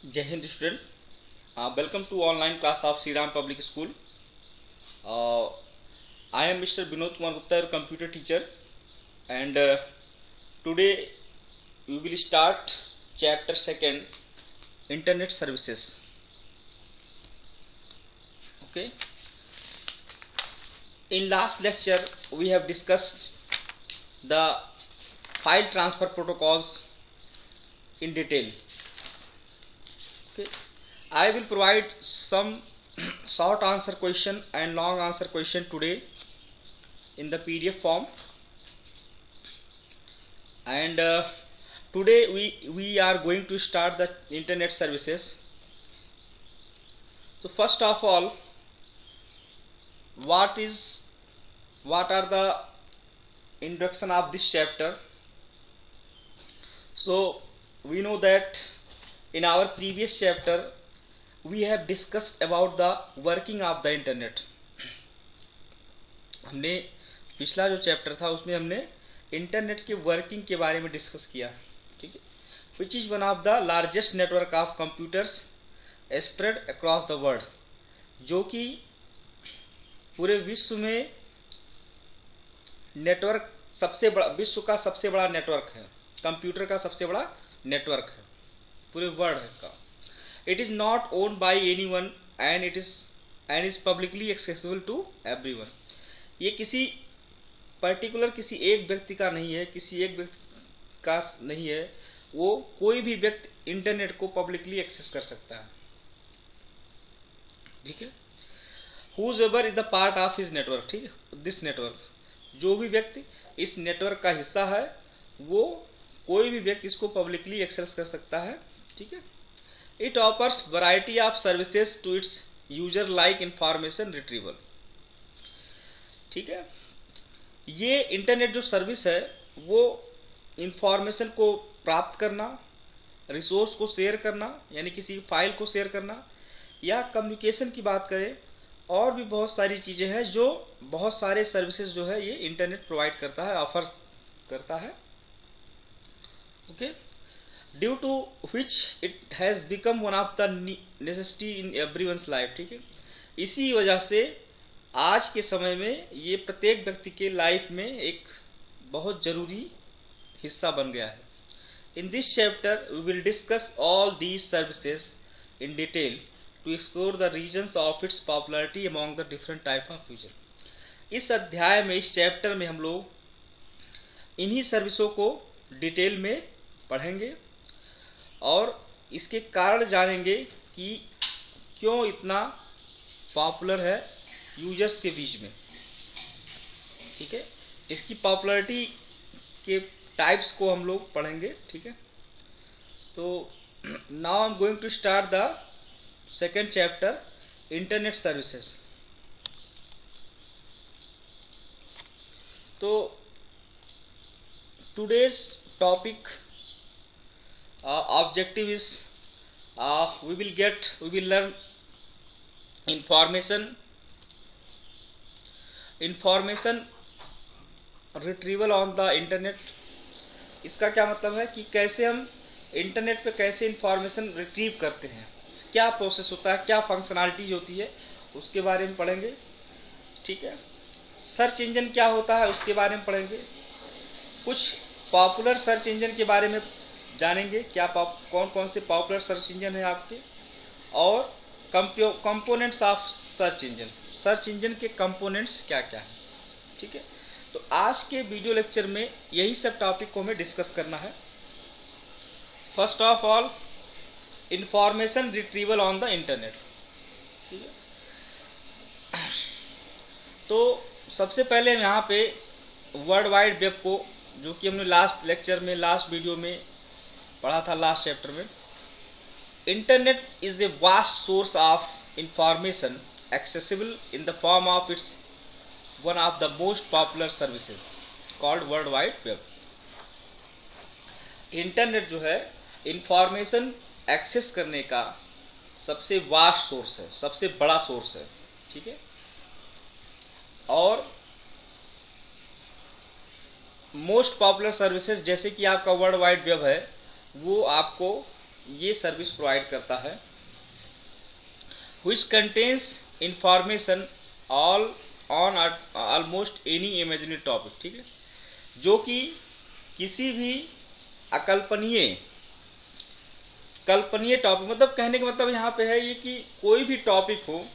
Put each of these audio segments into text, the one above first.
Jai Hind student, welcome to online class of Sri Ram Public School. I am Mr. Binod Kumar Gupta, your computer teacher, and today we will start chapter 2, Internet Services. Okay. In last lecture we have discussed the file transfer protocols in detail. Okay. I will provide some short answer question and long answer question today in the PDF form, and today we are going to start the internet services. So first of all, what are the introduction of this chapter? So we know that in our previous chapter we have discussed about the working of the internet. हमने पिछला जो chapter था उसमें हमने internet के working के बारे में डिस्कस किया, ठीक है, which is one of the largest network of computers spread across the world, जो कि पूरे विश्व में नेटवर्क सबसे बड़ा, विश्व का सबसे बड़ा नेटवर्क है, कंप्यूटर का सबसे बड़ा नेटवर्क है पूरे वर्ल्ड का. It is not owned by anyone and is publicly accessible to everyone. ये किसी पर्टिकुलर किसी एक व्यक्ति का नहीं है, किसी एक व्यक्ति का नहीं है, वो कोई भी व्यक्ति इंटरनेट को पब्लिकली एक्सेस कर सकता है, ठीक है. whoever is the part of his network, ठीक है, दिस नेटवर्क, जो भी व्यक्ति इस नेटवर्क का हिस्सा है वो कोई भी व्यक्ति इसको पब्लिकली एक्सेस कर सकता है, ठीक है. It offers variety of services to its user like information retrieval, ठीक है. ये इंटरनेट जो सर्विस है वो इंफॉर्मेशन को प्राप्त करना, रिसोर्स को शेयर करना, यानी किसी फाइल को शेयर करना, या कम्युनिकेशन की बात करें, और भी बहुत सारी चीजें हैं जो बहुत सारे सर्विसेज जो है ये इंटरनेट प्रोवाइड करता है, ऑफर करता है. Okay. Due to which it has become one of the necessity in everyone's life, ठीक है. इसी वजह से आज के समय में ये प्रत्येक व्यक्ति के लाइफ में एक बहुत जरूरी हिस्सा बन गया है. In this chapter we will discuss all these services in detail to explore the regions of its popularity among the different type of user. इस अध्याय में, इस चैप्टर में हम लोग इन्हीं सर्विसों को डिटेल में पढ़ेंगे और इसके कारण जानेंगे कि क्यों इतना पॉपुलर है यूजर्स के बीच में, ठीक है. इसकी पॉपुलैरिटी के टाइप्स को हम लोग पढ़ेंगे, ठीक है. तो now I am going to start the second chapter, internet services. तो today's topic objective is we will learn information retrieval on the internet. इसका क्या मतलब है कि कैसे हम इंटरनेट पे कैसे इंफॉर्मेशन रिट्रीव करते हैं, क्या प्रोसेस होता है, क्या फंक्शनैलिटीज होती है, उसके बारे में पढ़ेंगे, ठीक है. सर्च इंजन क्या होता है उसके बारे में पढ़ेंगे. कुछ पॉपुलर सर्च इंजन के बारे में जानेंगे, क्या कौन कौन से पॉपुलर सर्च इंजन है आपके, और कंपोनेंट्स ऑफ सर्च इंजन के कंपोनेंट्स क्या क्या है, ठीक है. तो आज के वीडियो लेक्चर में यही सब टॉपिक को हमें डिस्कस करना है. First of all, information retrieval on the internet, ठीक है. तो सबसे पहले हम यहाँ पे वर्ल्ड वाइड वेब को, जो कि हमने लास्ट लेक्चर में, लास्ट वीडियो में पढ़ा था, लास्ट चैप्टर में. Internet is a vast source of information accessible in the form of its one of the most popular services called world wide web. Internet जो है इंफॉर्मेशन एक्सेस करने का सबसे वास्ट सोर्स है, सबसे बड़ा सोर्स है, ठीक है. और मोस्ट पॉपुलर सर्विसेज जैसे कि आपका वर्ल्ड वाइड वेब है, वो आपको ये सर्विस प्रोवाइड करता है, which contains information all on almost any imaginary topic, ठीक है, जो कि किसी भी कल्पनीय टॉपिक, मतलब कहने का मतलब यहाँ पे है ये कि कोई भी टॉपिक हो,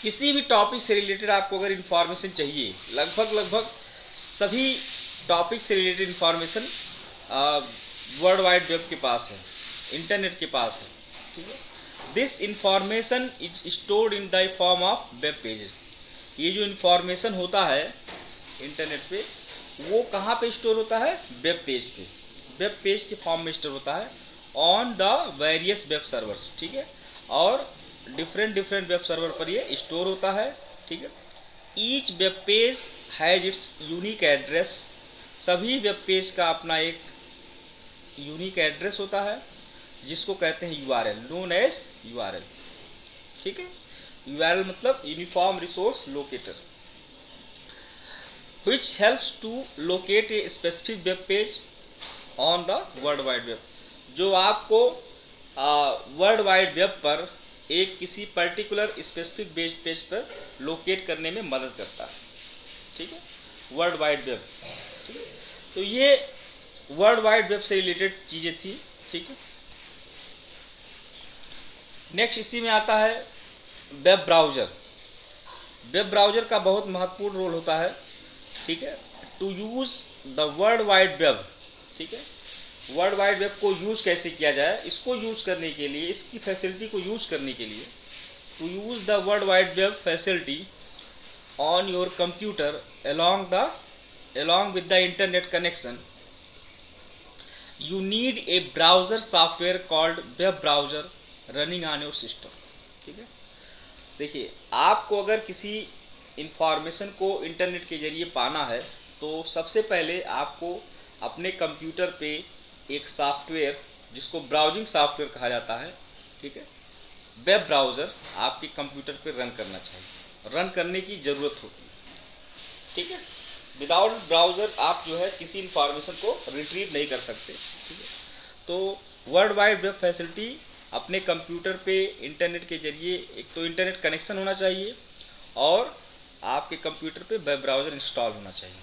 किसी भी टॉपिक से रिलेटेड आपको अगर इंफॉर्मेशन चाहिए, लगभग सभी टॉपिक से related information world wide web के पास है, इंटरनेट के पास है, ठीक है। This information is stored in the form of web pages. ये जो इंफॉर्मेशन होता है इंटरनेट पे, वो कहाँ पे स्टोर होता है? वेब पेज पे, वेब पेज के फॉर्म में स्टोर होता है on the various web servers, ठीक है। और डिफरेंट वेब सर्वर पर ये स्टोर होता है, ठीक है। Each web page has its unique address. सभी वेब पेज का अपना एक यूनिक एड्रेस होता है जिसको कहते हैं URL, नोन एज URL, ठीक है। URL मतलब uniform resource locator, which helps to locate a specific web page on the world wide web, जो आपको वर्ल्ड वाइड वेब पर एक किसी पर्टिकुलर स्पेसिफिक पेज पर लोकेट करने में मदद करता है, ठीक है, वर्ल्ड वाइड वेब, ठीक है। तो ये वर्ल्ड वाइड वेब से रिलेटेड चीजें थी, ठीक है। नेक्स्ट इसी में आता है वेब ब्राउजर। वेब ब्राउजर का बहुत महत्वपूर्ण रोल होता है, ठीक है, to use the world wide web, ठीक है। वर्ल्ड वाइड वेब को यूज कैसे किया जाए, इसको यूज करने के लिए, इसकी फैसिलिटी को यूज करने के लिए, to use the world wide web facility on your computer along with the internet connection, you need a browser software called web browser running on your system, ठीक है। देखिए, आपको अगर किसी इंफॉर्मेशन को इंटरनेट के जरिए पाना है तो सबसे पहले आपको अपने कंप्यूटर पे एक सॉफ्टवेयर, जिसको ब्राउजिंग सॉफ्टवेयर कहा जाता है, ठीक है, वेब ब्राउजर आपके कंप्यूटर पे रन करना चाहिए, रन करने की जरूरत होती है, ठीक है। विदाउट ब्राउजर आप जो है किसी इंफॉर्मेशन को रिट्रीव नहीं कर सकते, ठीक है। तो वर्ल्ड वाइड वेब फैसिलिटी अपने कंप्यूटर पे इंटरनेट के जरिए, एक तो इंटरनेट कनेक्शन होना चाहिए और आपके कंप्यूटर पे वेब ब्राउजर इंस्टॉल होना चाहिए,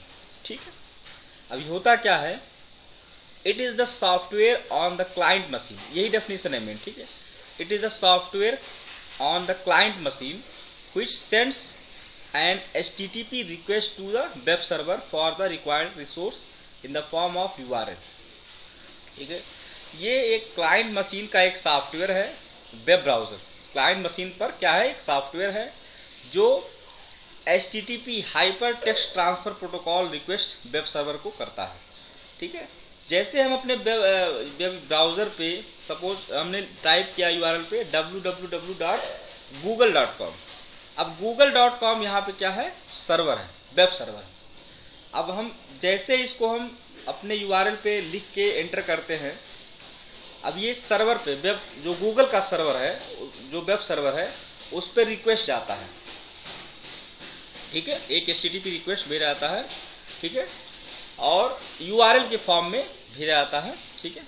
ठीक है। अभी होता क्या है, it is the software on the client machine, यही डेफिनेशन है मेन, ठीक है। It is the software on the client machine which sends an HTTP request to the web server for the required resource in the form of URL, ठीक है। ये एक client machine का एक सॉफ्टवेयर है, वेब ब्राउजर क्लाइंट मशीन पर क्या है, एक सॉफ्टवेयर है जो HTTP hyper text transfer protocol request web server को करता है, ठीक है। जैसे हम अपने वेब ब्राउजर पे सपोज हमने टाइप किया URL पे www.google.com, अब google.com यहाँ पे क्या है, सर्वर है, वेब सर्वर है। अब हम जैसे इसको हम अपने URL पे लिख के एंटर करते हैं, अब ये सर्वर पे वेब, जो गूगल का सर्वर है, जो वेब सर्वर है, उस पर रिक्वेस्ट जाता है, ठीक है, एक HTTP रिक्वेस्ट भेजा जाता है, ठीक है, और URL के फॉर्म में भेजा जाता है, ठीक है,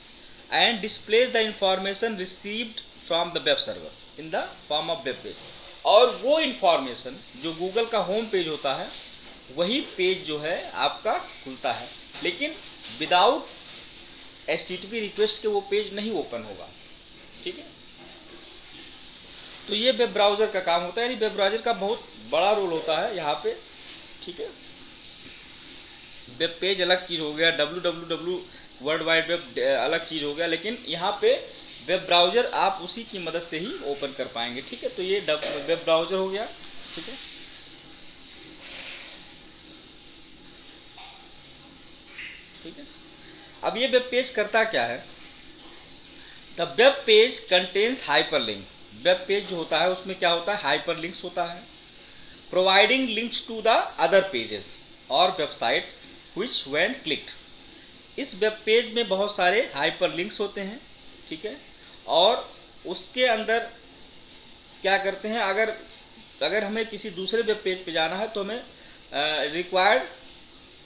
and displays the information received from the web server in the form of web page. और वो इंफॉर्मेशन जो गूगल का होम पेज होता है, वही पेज जो है आपका खुलता है, लेकिन विदाउट HTTP रिक्वेस्ट के वो पेज नहीं ओपन होगा, ठीक है। तो ये वेब ब्राउजर का काम होता है, यानी वेब ब्राउजर का बहुत बड़ा रोल होता है यहाँ पे, ठीक है। वेब पेज अलग चीज हो गया, www वर्ल्ड वाइड वेब अलग चीज हो गया, लेकिन यहाँ पे वेब ब्राउजर आप उसी की मदद से ही ओपन कर पाएंगे, ठीक है। तो ये वेब ब्राउजर हो गया, ठीक है। ठीक है, अब ये वेब पेज करता क्या है, the web page contains hyperlink. Web page जो होता है उसमें क्या होता है, हाइपरलिंक्स होता है, providing links to the other pages और वेबसाइट व्हिच व्हेन क्लिक्ड। इस वेब पेज में बहुत सारे हाइपरलिंक्स होते हैं, ठीक है, और उसके अंदर क्या करते हैं, अगर हमें किसी दूसरे वेब पेज पे जाना है तो हमें रिक्वायर्ड,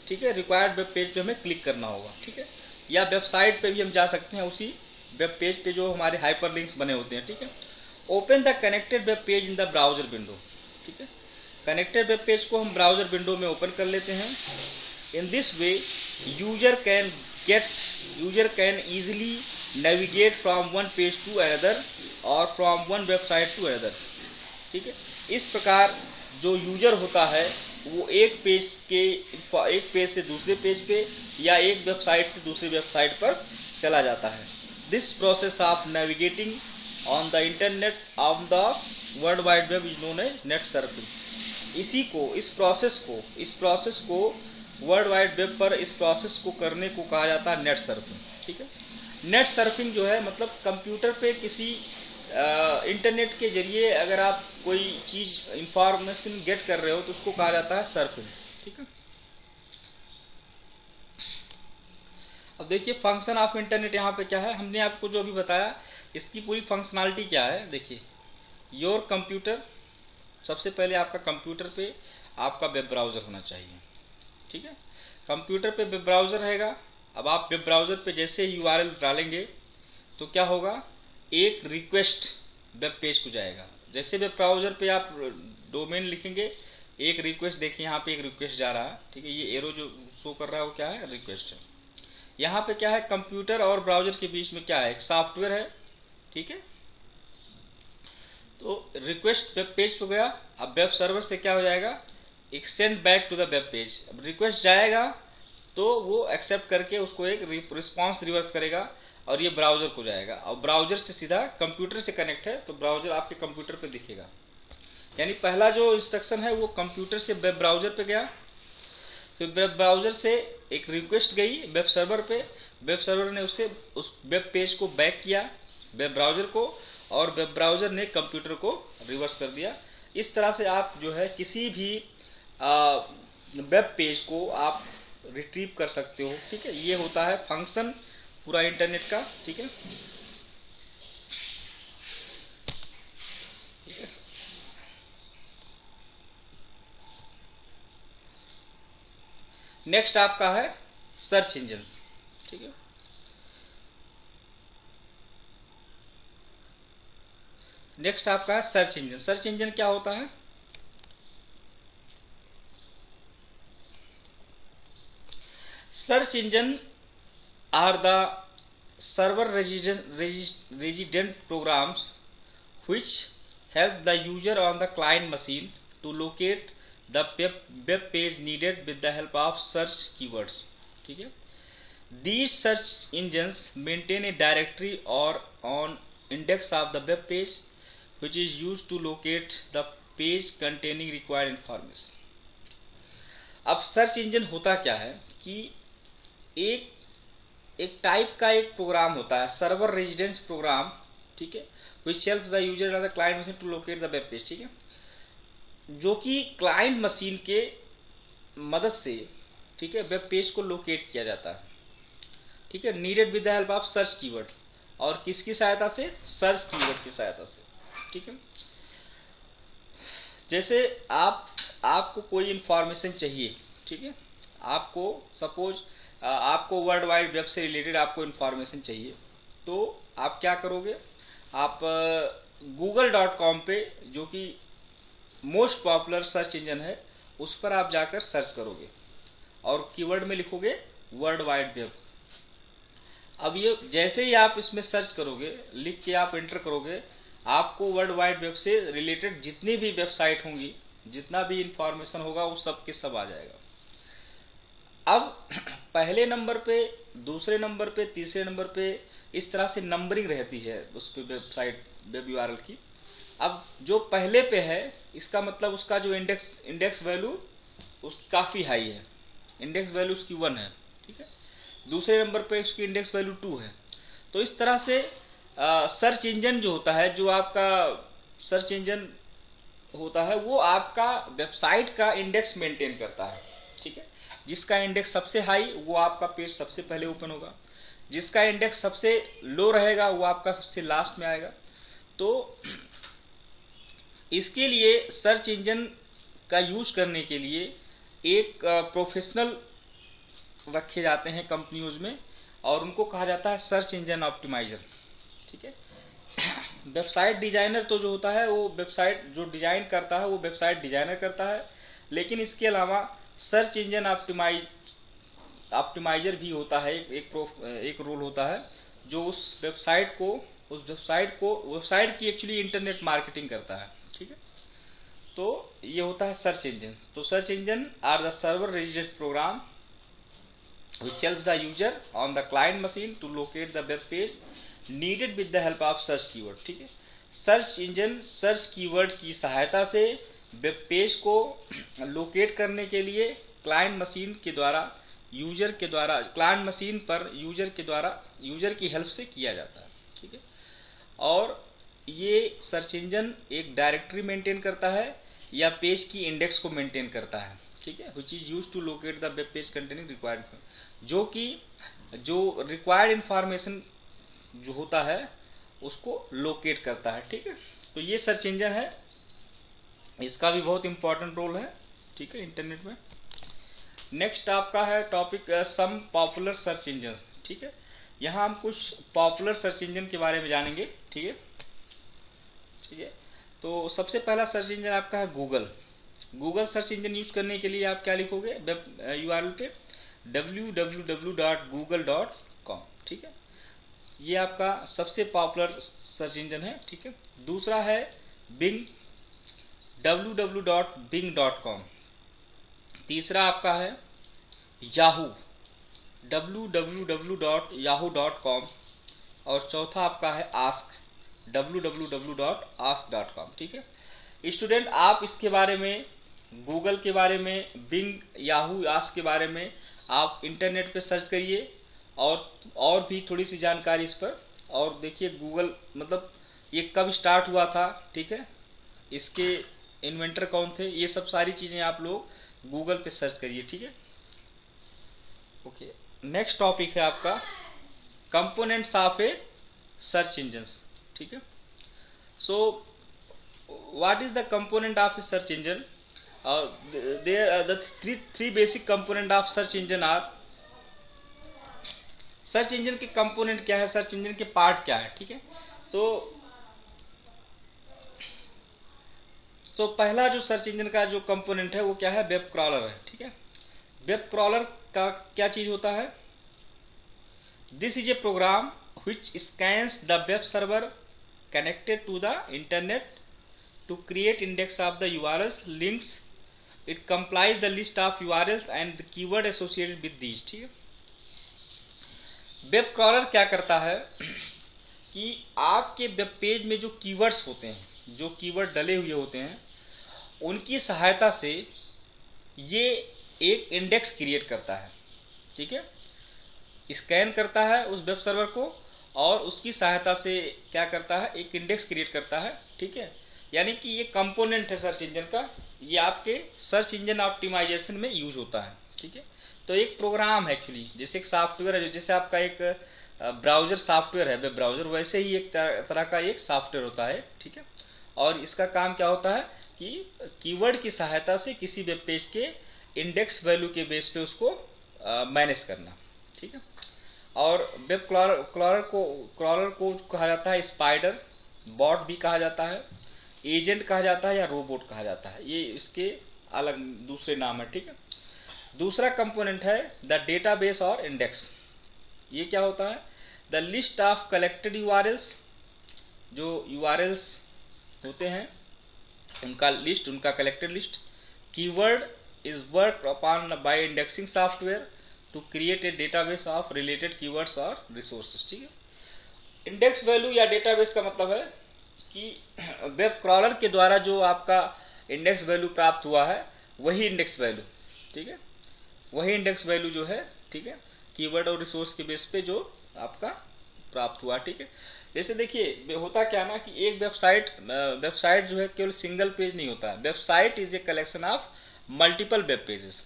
ठीक है, रिक्वायर्ड वेब पेज पे हमें क्लिक करना होगा, ठीक है, या वेबसाइट पे भी हम जा सकते हैं उसी वेब पेज पे जो हमारे हाइपरलिंक्स बने होते हैं, ठीक है। Open the connected web page in the browser window, ठीक है। कनेक्टेड वेब पेज को हम ब्राउजर विंडो में ओपन कर लेते हैं। In this way user can easily navigate from one page to another और from one website to another, ठीक है। इस प्रकार जो यूजर होता है वो एक पेज से दूसरे पेज पे या एक वेबसाइट से दूसरी वेबसाइट पर चला जाता है। This process of navigating on the internet on the world wide web is known as net surfing. इस प्रोसेस को वर्ल्ड वाइड वेब पर इस प्रोसेस को करने को कहा जाता है नेट सर्फिंग, ठीक है। नेट सर्फिंग जो है मतलब कंप्यूटर पे किसी इंटरनेट के जरिए अगर आप कोई चीज इंफॉर्मेशन गेट कर रहे हो तो उसको कहा जाता है सर्फिंग, ठीक है। अब देखिए फंक्शन ऑफ इंटरनेट यहाँ पे क्या है, हमने आपको जो अभी बताया इसकी पूरी फंक्शनलिटी क्या है। देखिए योर कंप्यूटर, सबसे पहले आपका कंप्यूटर पे आपका वेब ब्राउजर होना चाहिए, ठीक है। कंप्यूटर पे वेब ब्राउजर रहेगा। अब आप वेब ब्राउजर पे जैसे यूआरएल डालेंगे तो क्या होगा, एक रिक्वेस्ट वेब पेज को जाएगा। जैसे वेब ब्राउजर पे आप डोमेन लिखेंगे एक रिक्वेस्ट, देखिए यहाँ पे एक रिक्वेस्ट जा रहा है, ठीक है। ये एरो जो शो कर रहा है वो क्या है, रिक्वेस्ट है। यहाँ पे क्या है, कंप्यूटर और ब्राउजर के बीच में क्या है, एक सॉफ्टवेयर है, ठीक है। तो रिक्वेस्ट वेब पेज पे गया। अब वेब सर्वर से क्या हो जाएगा, एक send back to the web page. अब रिक्वेस्ट जाएगा तो वो एक्सेप्ट करके उसको एक रिस्पॉन्स रिवर्स करेगा और ये ब्राउजर को जाएगा। और ब्राउजर से सीधा कंप्यूटर से कनेक्ट है तो ब्राउजर आपके कंप्यूटर पे दिखेगा। यानी पहला जो इंस्ट्रक्शन है वो कंप्यूटर से वेब ब्राउजर पे गया, फिर वेब ब्राउजर से एक रिक्वेस्ट गई वेब सर्वर पे, वेब सर्वर ने उससे उस वेब पेज को बैक किया वेब ब्राउजर को और वेब ब्राउजर ने कंप्यूटर को रिवर्स कर दिया। इस तरह से आप जो है किसी भी वेब पेज को आप रिट्रीव कर सकते हो, ठीक है। ये होता है फंक्शन पूरा इंटरनेट का, ठीक है। नेक्स्ट आपका है सर्च इंजन, ठीक है। नेक्स्ट आपका है सर्च इंजन। सर्च इंजन क्या होता है, search engine are the server resident programs which help the user on the client machine to locate the web page needed with the help of search keywords, ठीक है। These search engines maintain a directory or on index of the web page which is used to locate the page containing required information। अब search engine होता क्या है कि एक type का एक प्रोग्राम होता है सर्वर रेजिडेंस प्रोग्राम, ठीक है, which helps the user of the client machine to locate the web page, ठीक है। जो कि क्लाइंट मशीन के मदद से, ठीक है, वेब पेज को लोकेट किया जाता है, ठीक है, needed with the help of search keyword. और किसकी सहायता से, सर्च कीवर्ड की सहायता से, ठीक है। जैसे आपको कोई इंफॉर्मेशन चाहिए, ठीक है, आपको सपोज आपको वर्ल्ड वाइड वेब से रिलेटेड आपको इन्फॉर्मेशन चाहिए तो आप क्या करोगे, आप google.com पे जो कि मोस्ट पॉपुलर सर्च इंजन है उस पर आप जाकर सर्च करोगे और कीवर्ड में लिखोगे वर्ल्ड वाइड वेब। अब ये जैसे ही आप इसमें सर्च करोगे, लिख के आप एंटर करोगे, आपको वर्ल्ड वाइड वेब से रिलेटेड जितनी भी वेबसाइट होंगी, जितना भी इंफॉर्मेशन होगा वो सब के सब आ जाएगा। अब पहले नंबर पे, दूसरे नंबर पे, तीसरे नंबर पे इस तरह से नंबरिंग रहती है उस पे वेबसाइट वेब यूआरएल की। अब जो पहले पे है इसका मतलब उसका जो इंडेक्स वैल्यू उसकी काफी हाई है, इंडेक्स वैल्यू उसकी 1 है, ठीक है। दूसरे नंबर पे उसकी इंडेक्स वैल्यू 2 है। तो इस तरह से सर्च इंजन जो होता है, जो आपका सर्च इंजन होता है वो आपका वेबसाइट का इंडेक्स मेंटेन करता है, ठीक है। जिसका इंडेक्स सबसे हाई वो आपका पेज सबसे पहले ओपन होगा, जिसका इंडेक्स सबसे लो रहेगा वो आपका सबसे लास्ट में आएगा। तो इसके लिए सर्च इंजन का यूज करने के लिए एक प्रोफेशनल रखे जाते हैं कंपनियों में, और उनको कहा जाता है सर्च इंजन ऑप्टिमाइजर। ठीक है, वेबसाइट डिजाइनर तो जो होता है वो वेबसाइट जो डिजाइन करता है वो वेबसाइट डिजाइनर करता है, लेकिन इसके अलावा सर्च इंजन ऑप्टिमाइजर भी होता है, एक रोल होता है जो उस वेबसाइट की एक्चुअली इंटरनेट मार्केटिंग करता है। ठीक है, तो ये होता है सर्च इंजन। तो search engine are the server registered program which helps the user on the client machine to locate the web page needed with the help of search keyword। ठीक है, सर्च इंजन सर्च कीवर्ड की सहायता से web page को locate करने के लिए client machine के द्वारा क्लाइंट मशीन पर यूजर की हेल्प से किया जाता है। ठीक है, और ये सर्च इंजन एक डायरेक्टरी मेंटेन करता है या पेज की इंडेक्स को मेंटेन करता है। ठीक है, which is used to locate the web page containing required, जो रिक्वायर्ड इंफॉर्मेशन जो होता है उसको लोकेट करता है। ठीक है, तो ये सर्च इंजन है, इसका भी बहुत इंपॉर्टेंट रोल है। ठीक है, इंटरनेट में। नेक्स्ट आपका है topic some popular search engine. ठीक है, यहाँ हम कुछ पॉपुलर सर्च इंजन के बारे में जानेंगे। ठीक है, तो सबसे पहला सर्च इंजन आपका है Google. Google search engine use करने के लिए आप क्या लिखोगे, वेब URL पे www.google.com। ठीक है, ये आपका सबसे पॉपुलर सर्च इंजन है। ठीक है, दूसरा है बिंग, www.bing.com। तीसरा आपका है याहू, www.yahoo.com। और चौथा आपका है आस्क, www.ask.com। ठीक है, स्टूडेंट आप इसके बारे में, गूगल के बारे में, बिंग, याहू, आस्क के बारे में आप इंटरनेट पे सर्च करिए और भी थोड़ी सी जानकारी इस पर। और देखिए गूगल मतलब ये कब स्टार्ट हुआ था, ठीक है, इसके इन्वेंटर कौन थे, ये सब सारी चीजें आप लोग गूगल पे सर्च करिए। ठीक है, ओके। नेक्स्ट टॉपिक है आपका components of A search engines. ठीक है, सो what is the component of a search engine? The three basic component of search engine are, search engine के कंपोनेंट क्या है, सर्च इंजन के पार्ट क्या है। ठीक है, तो पहला जो सर्च इंजन का जो कंपोनेंट है वो क्या है, वेब क्रॉलर है। ठीक है, वेब क्रॉलर का क्या चीज होता है, this is a program which scans the web server connected to the internet to create index of the URLs links. It compiles the list of URLs and the keyword associated with these। ठीक है, web crawler क्या करता है कि आपके web page में जो keywords होते हैं, जो कीवर्ड डले हुए होते हैं, उनकी सहायता से ये एक इंडेक्स क्रिएट करता है। ठीक है, स्कैन करता है उस वेब सर्वर को और उसकी सहायता से क्या करता है, एक इंडेक्स क्रिएट करता है। ठीक है, यानी कि ये कंपोनेंट है सर्च इंजन का, ये आपके सर्च इंजन ऑप्टिमाइजेशन में यूज होता है। ठीक है, तो एक प्रोग्राम है एक्चुअली, जैसे एक सॉफ्टवेयर है, जैसे आपका एक ब्राउजर सॉफ्टवेयर है, वेब ब्राउजर, वैसे ही एक तरह का एक सॉफ्टवेयर होता है। ठीक है, और इसका काम क्या होता है कि कीवर्ड की सहायता से किसी वेब पेज के इंडेक्स वैल्यू के बेस पे उसको मैनेज करना। ठीक है, और वेब क्रॉलर को कहा जाता है स्पाइडर, बॉट भी कहा जाता है, एजेंट कहा जाता है या रोबोट कहा जाता है, ये इसके अलग दूसरे नाम है। ठीक है, दूसरा कंपोनेंट है द डेटाबेस और इंडेक्स। ये क्या होता है, the list of collected URLs, जो यूआरएल्स होते हैं उनका लिस्ट, उनका collected list. Keyword is work upon by indexing software to create a database of related keywords और रिसोर्सेज। ठीक है, इंडेक्स वैल्यू या डेटाबेस का मतलब है कि वेब क्रॉलर के द्वारा जो आपका इंडेक्स वैल्यू प्राप्त हुआ है वही इंडेक्स वैल्यू, ठीक है, वही इंडेक्स वैल्यू जो है, ठीक है, कीवर्ड और रिसोर्स के बेस पे जो आपका प्राप्त हुआ। ठीक है, जैसे देखिए होता क्या ना कि एक वेबसाइट जो है केवल सिंगल पेज नहीं होता है, website is a collection of multiple web pages.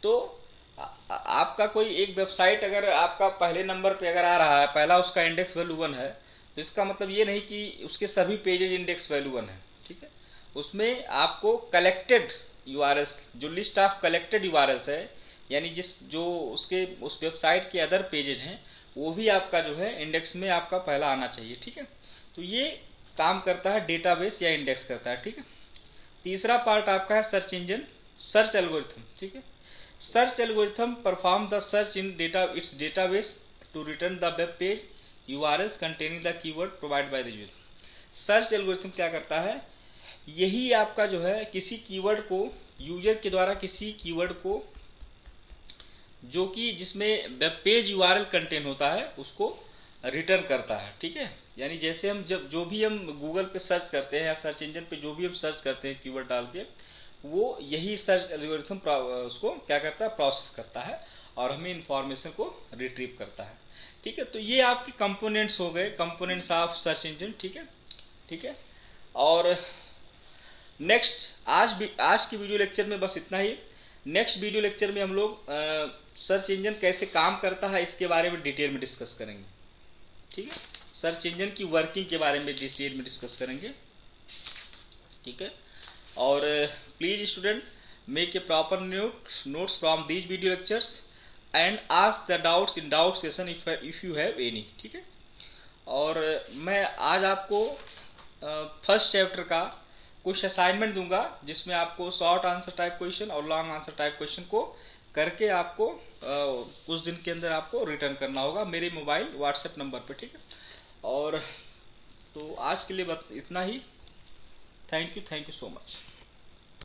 तो आपका कोई एक वेबसाइट अगर आपका पहले नंबर पे अगर आ रहा है, पहला उसका इंडेक्स वैल्यू 1 है, तो इसका मतलब ये नहीं कि उसके सभी पेजेज इंडेक्स वैल्यू 1 है। ठीक है, उसमें आपको कलेक्टेड यूआरएल्स, जो लिस्ट ऑफ कलेक्टेड यूआरएल्स है, यानी उस वेबसाइट के अदर पेजेज हैं वो भी आपका जो है इंडेक्स में आपका पहला आना चाहिए, ठीक है। तो ये काम करता है डेटाबेस या इंडेक्स करता है, ठीक है। तीसरा पार्ट आपका है सर्च इंजन, सर्च एल्गोरिथम, ठीक है। Search algorithm perform the search in its database to return the web page URLs containing the keyword provided by the user। Search algorithm क्या करता है, यही आपका जो है किसी कीवर्ड को, यूजर के द्वारा किसी कीवर्ड को जो कि जिसमें वेब पेज URL कंटेन होता है उसको रिटर्न करता है, ठीक है। यानी जैसे हम जब जो भी हम गूगल पे सर्च करते हैं या सर्च इंजन पे जो भी हम सर्च करते हैं कीवर्ड डाल के, वो यही सर्च एल्गोरिथम उसको क्या करता है, प्रोसेस करता है और हमें इंफॉर्मेशन को रिट्रीव करता है, ठीक है। तो ये आपके कंपोनेंट्स हो गए, कंपोनेंट्स ऑफ सर्च इंजन, ठीक है, ठीक है। और नेक्स्ट आज की वीडियो लेक्चर में बस इतना ही। नेक्स्ट वीडियो लेक्चर में हम लोग सर्च इंजन कैसे काम करता है इसके बारे में डिटेल में डिस्कस करेंगे, ठीक है। सर्च इंजन की वर्किंग के बारे में डिटेल में डिस्कस करेंगे, ठीक है। और please student make a proper notes from these video lectures and ask the doubts in doubt session if you have any, ठीक है। और मैं आज आपको फर्स्ट चैप्टर का कुछ असाइनमेंट दूंगा जिसमें आपको शॉर्ट आंसर टाइप क्वेश्चन और लॉन्ग आंसर टाइप क्वेश्चन को करके आपको कुछ दिन के अंदर आपको रिटर्न करना होगा मेरे मोबाइल व्हाट्सएप नंबर पे, ठीक है। और तो आज के लिए बस इतना ही। Thank you so much.